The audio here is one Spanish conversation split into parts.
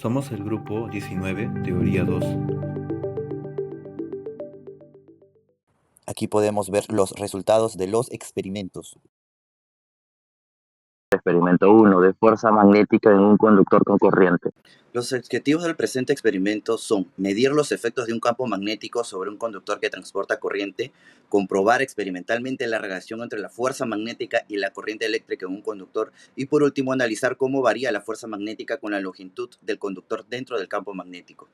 Somos el grupo 19, teoría 2. Aquí podemos ver los resultados de los experimentos. Experimento 1 de fuerza magnética en un conductor con corriente. Los objetivos del presente experimento son medir los efectos de un campo magnético sobre un conductor que transporta corriente, comprobar experimentalmente la relación entre la fuerza magnética y la corriente eléctrica en un conductor y por último analizar cómo varía la fuerza magnética con la longitud del conductor dentro del campo magnético.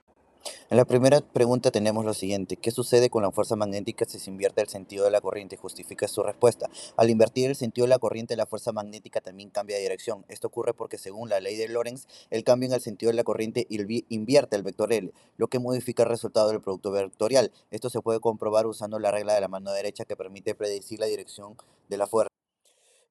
En la primera pregunta tenemos lo siguiente: ¿qué sucede con la fuerza magnética si se invierte el sentido de la corriente? Justifica su respuesta. Al invertir el sentido de la corriente, la fuerza magnética también cambia de dirección. Esto ocurre porque según la ley de Lorentz, el cambio en el sentido de la corriente invierte el vector L, lo que modifica el resultado del producto vectorial. Esto se puede comprobar usando la regla de la mano derecha que permite predecir la dirección de la fuerza.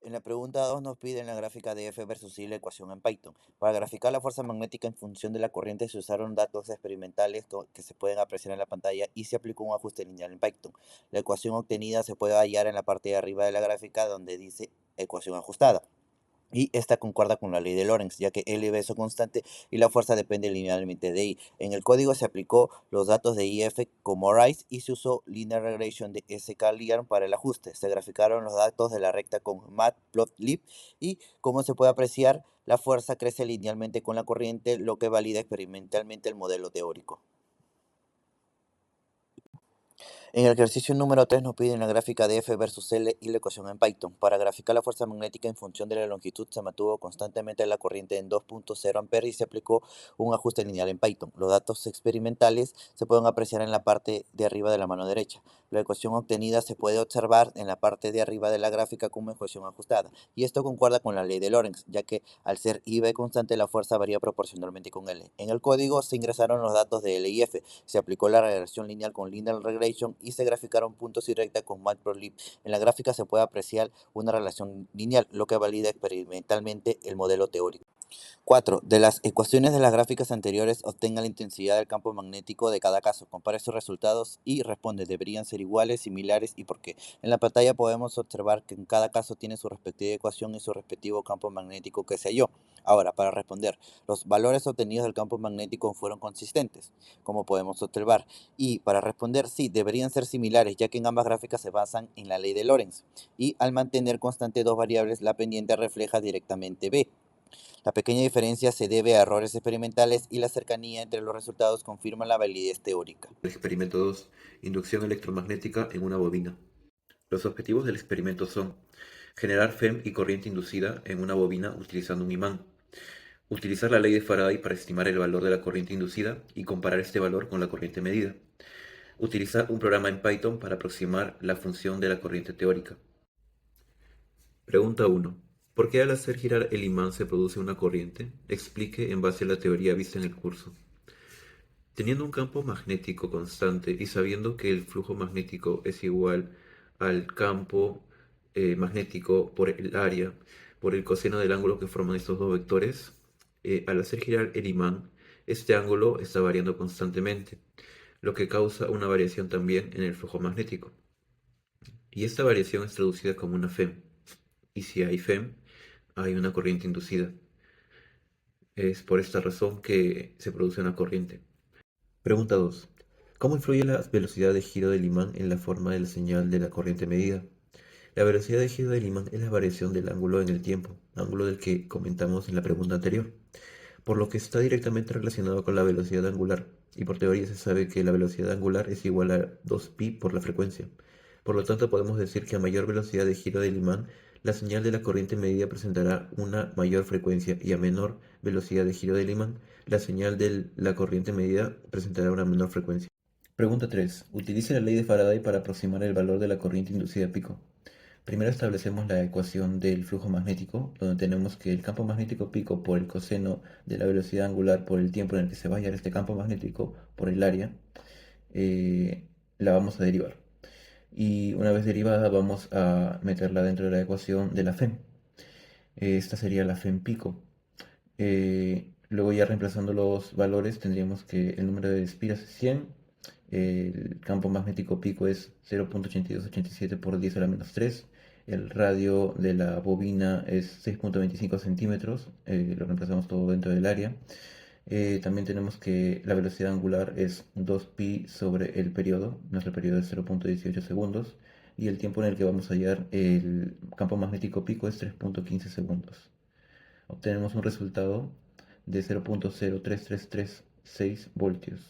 En la pregunta 2 nos piden la gráfica de F versus Y la ecuación en Python. Para graficar la fuerza magnética en función de la corriente se usaron datos experimentales que se pueden apreciar en la pantalla y se aplicó un ajuste lineal en Python. La ecuación obtenida se puede hallar en la parte de arriba de la gráfica donde dice ecuación ajustada. Y esta concuerda con la ley de Lorentz, ya que L y B son constante y la fuerza depende linealmente de I. En el código se aplicó los datos de IF como RICE y se usó Linear Regression de sklearn para el ajuste. Se graficaron los datos de la recta con matplotlib y, como se puede apreciar, la fuerza crece linealmente con la corriente, lo que valida experimentalmente el modelo teórico. En el ejercicio número 3 nos piden la gráfica de F versus L y la ecuación en Python. Para graficar la fuerza magnética en función de la longitud se mantuvo constantemente la corriente en 2.0 A y se aplicó un ajuste lineal en Python. Los datos experimentales se pueden apreciar en la parte de arriba de la mano derecha. La ecuación obtenida se puede observar en la parte de arriba de la gráfica como ecuación ajustada. Y esto concuerda con la ley de Lorentz, ya que al ser I B constante la fuerza varía proporcionalmente con L. En el código se ingresaron los datos de L y F. Se aplicó la regresión lineal con Linear Regression y se graficaron puntos y recta con matplotlib. En la gráfica se puede apreciar una relación lineal, lo que valida experimentalmente el modelo teórico. 4. De las ecuaciones de las gráficas anteriores, obtenga la intensidad del campo magnético de cada caso. Compare sus resultados y responde: ¿deberían ser iguales, similares y por qué? En la pantalla podemos observar que en cada caso tiene su respectiva ecuación y su respectivo campo magnético que se halló. Ahora, para responder, los valores obtenidos del campo magnético fueron consistentes, como podemos observar. Y para responder, sí, deberían ser similares, ya que en ambas gráficas se basan en la ley de Lorentz. Y al mantener constante dos variables, la pendiente refleja directamente B. La pequeña diferencia se debe a errores experimentales y la cercanía entre los resultados confirma la validez teórica. Experimento 2. Inducción electromagnética en una bobina. Los objetivos del experimento son generar FEM y corriente inducida en una bobina utilizando un imán, utilizar la ley de Faraday para estimar el valor de la corriente inducida y comparar este valor con la corriente medida, utilizar un programa en Python para aproximar la función de la corriente teórica. Pregunta 1. ¿Por qué al hacer girar el imán se produce una corriente? Explique en base a la teoría vista en el curso. Teniendo un campo magnético constante y sabiendo que el flujo magnético es igual al campo magnético por el área, por el coseno del ángulo que forman estos dos vectores, al hacer girar el imán, este ángulo está variando constantemente, lo que causa una variación también en el flujo magnético. Y esta variación es traducida como una FEM. Y si hay FEM, hay una corriente inducida. Es por esta razón que se produce una corriente. Pregunta 2. ¿Cómo influye la velocidad de giro del imán en la forma de la señal de la corriente medida? La velocidad de giro del imán es la variación del ángulo en el tiempo, ángulo del que comentamos en la pregunta anterior, por lo que está directamente relacionado con la velocidad angular, y por teoría se sabe que la velocidad angular es igual a 2pi por la frecuencia. Por lo tanto, podemos decir que a mayor velocidad de giro del imán, la señal de la corriente medida presentará una mayor frecuencia y a menor velocidad de giro del imán, la señal de la corriente medida presentará una menor frecuencia. Pregunta 3. Utilice la ley de Faraday para aproximar el valor de la corriente inducida pico. Primero establecemos la ecuación del flujo magnético, donde tenemos que el campo magnético pico por el coseno de la velocidad angular por el tiempo en el que se va a hallar este campo magnético por el área, la vamos a derivar. Y una vez derivada vamos a meterla dentro de la ecuación de la FEM. Esta sería la FEM pico. Luego ya reemplazando los valores tendríamos que el número de espiras es 100, el campo magnético pico es 0.8287 por 10 a la menos 3, el radio de la bobina es 6.25 centímetros, lo reemplazamos todo dentro del área, También tenemos que la velocidad angular es 2pi sobre el periodo, nuestro periodo es 0.18 segundos, y el tiempo en el que vamos a hallar el campo magnético pico es 3.15 segundos. Obtenemos un resultado de 0.03336 voltios.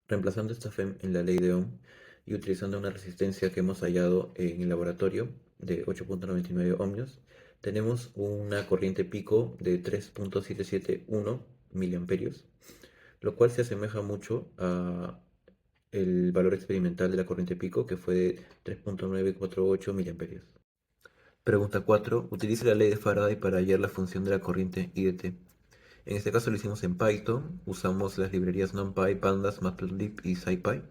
Reemplazando esta FEM en la ley de Ohm y utilizando una resistencia que hemos hallado en el laboratorio de 8.99 ohmios, tenemos una corriente pico de 3.771 miliamperios, lo cual se asemeja mucho a el valor experimental de la corriente pico, que fue de 3.948 miliamperios. Pregunta 4. Utilice la ley de Faraday para hallar la función de la corriente I de t. En este caso lo hicimos en Python, usamos las librerías NumPy, Pandas, Matplotlib y SciPy.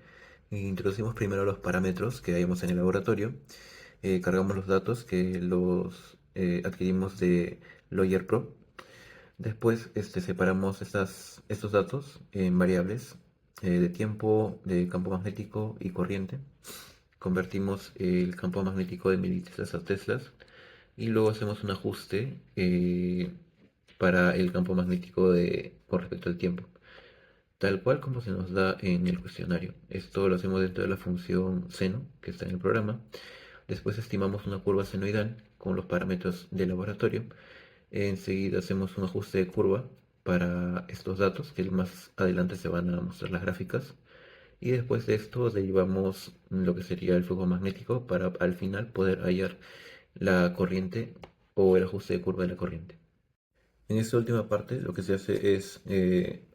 Introducimos primero los parámetros que hallamos en el laboratorio, cargamos los datos que los adquirimos de Lawyer Pro. Después separamos estos datos en variables de tiempo, de campo magnético y corriente. Convertimos el campo magnético de militeslas a teslas y luego hacemos un ajuste para el campo magnético con respecto al tiempo, tal cual como se nos da en el cuestionario. Esto lo hacemos dentro de la función seno que está en el programa. Después estimamos una curva senoidal con los parámetros del laboratorio. Enseguida hacemos un ajuste de curva para estos datos, que más adelante se van a mostrar las gráficas. Y después de esto derivamos lo que sería el flujo magnético para al final poder hallar la corriente o el ajuste de curva de la corriente. En esta última parte lo que se hace es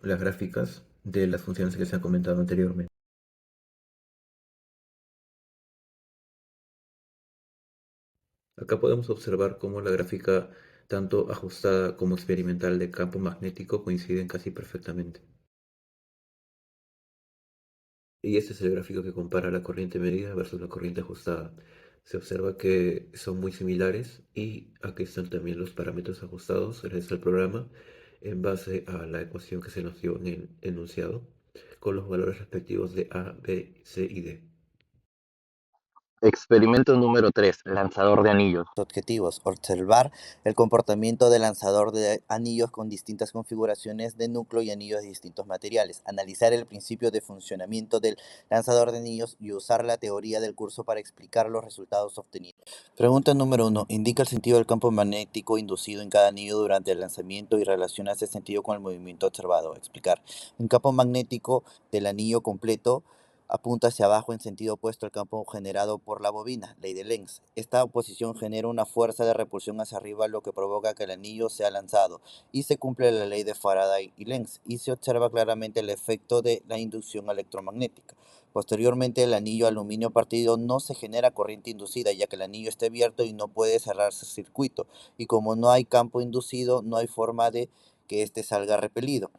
las gráficas de las funciones que se han comentado anteriormente. Acá podemos observar cómo la gráfica tanto ajustada como experimental de campo magnético coinciden casi perfectamente. Y este es el gráfico que compara la corriente medida versus la corriente ajustada. Se observa que son muy similares y aquí están también los parámetros ajustados gracias al programa en base a la ecuación que se nos dio en el enunciado con los valores respectivos de A, B, C y D. Experimento número 3, lanzador de anillos. Objetivos: observar el comportamiento del lanzador de anillos con distintas configuraciones de núcleo y anillos de distintos materiales, analizar el principio de funcionamiento del lanzador de anillos y usar la teoría del curso para explicar los resultados obtenidos. Pregunta número 1. Indica el sentido del campo magnético inducido en cada anillo durante el lanzamiento y relaciona ese sentido con el movimiento observado. Explicar. Un campo magnético del anillo completo apunta hacia abajo en sentido opuesto al campo generado por la bobina, ley de Lenz. Esta oposición genera una fuerza de repulsión hacia arriba, lo que provoca que el anillo sea lanzado, y se cumple la ley de Faraday y Lenz, y se observa claramente el efecto de la inducción electromagnética. Posteriormente, el anillo aluminio partido no se genera corriente inducida, ya que el anillo está abierto y no puede cerrarse el circuito, y como no hay campo inducido, no hay forma de que éste salga repelido.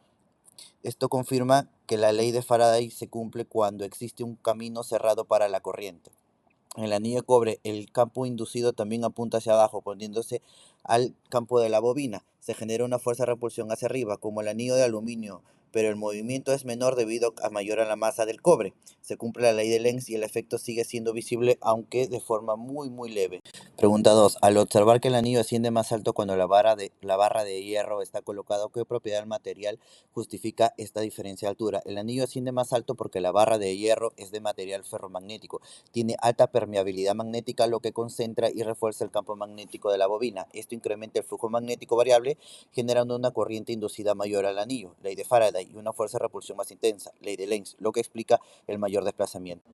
Esto confirma que la ley de Faraday se cumple cuando existe un camino cerrado para la corriente. En el anillo de cobre, el campo inducido también apunta hacia abajo, poniéndose al campo de la bobina. Se genera una fuerza de repulsión hacia arriba, como el anillo de aluminio, pero el movimiento es menor debido a mayor a la masa del cobre. Se cumple la ley de Lenz y el efecto sigue siendo visible, aunque de forma muy leve. Pregunta 2. Al observar que el anillo asciende más alto cuando la barra de hierro está colocada, ¿qué propiedad del material justifica esta diferencia de altura? El anillo asciende más alto porque la barra de hierro es de material ferromagnético. Tiene alta permeabilidad magnética, lo que concentra y refuerza el campo magnético de la bobina. Esto incrementa el flujo magnético variable, generando una corriente inducida mayor al anillo, ley de Faraday, y una fuerza de repulsión más intensa, ley de Lenz, lo que explica el mayor desplazamiento.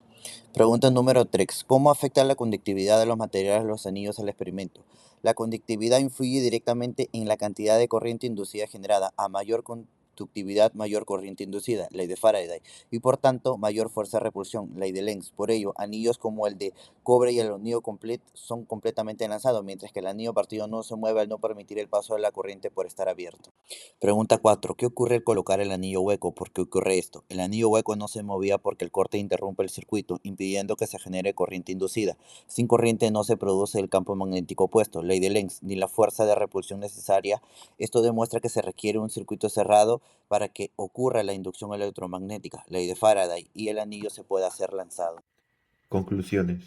Pregunta número 3. ¿Cómo afecta la conductividad de los materiales de los anillos al experimento? La conductividad influye directamente en la cantidad de corriente inducida generada. A mayor conductividad, mayor corriente inducida, ley de Faraday, y por tanto mayor fuerza de repulsión, ley de Lenz. Por ello, anillos como el de cobre y el anillo completo son completamente lanzados, mientras que el anillo partido no se mueve al no permitir el paso de la corriente por estar abierto. Pregunta 4. ¿Qué ocurre al colocar el anillo hueco? ¿Por qué ocurre esto? El anillo hueco no se movía porque el corte interrumpe el circuito, impidiendo que se genere corriente inducida. Sin corriente no se produce el campo magnético opuesto, ley de Lenz, ni la fuerza de repulsión necesaria. Esto demuestra que se requiere un circuito cerrado para que ocurra la inducción electromagnética, ley de Faraday, y el anillo se pueda ser lanzado. Conclusiones.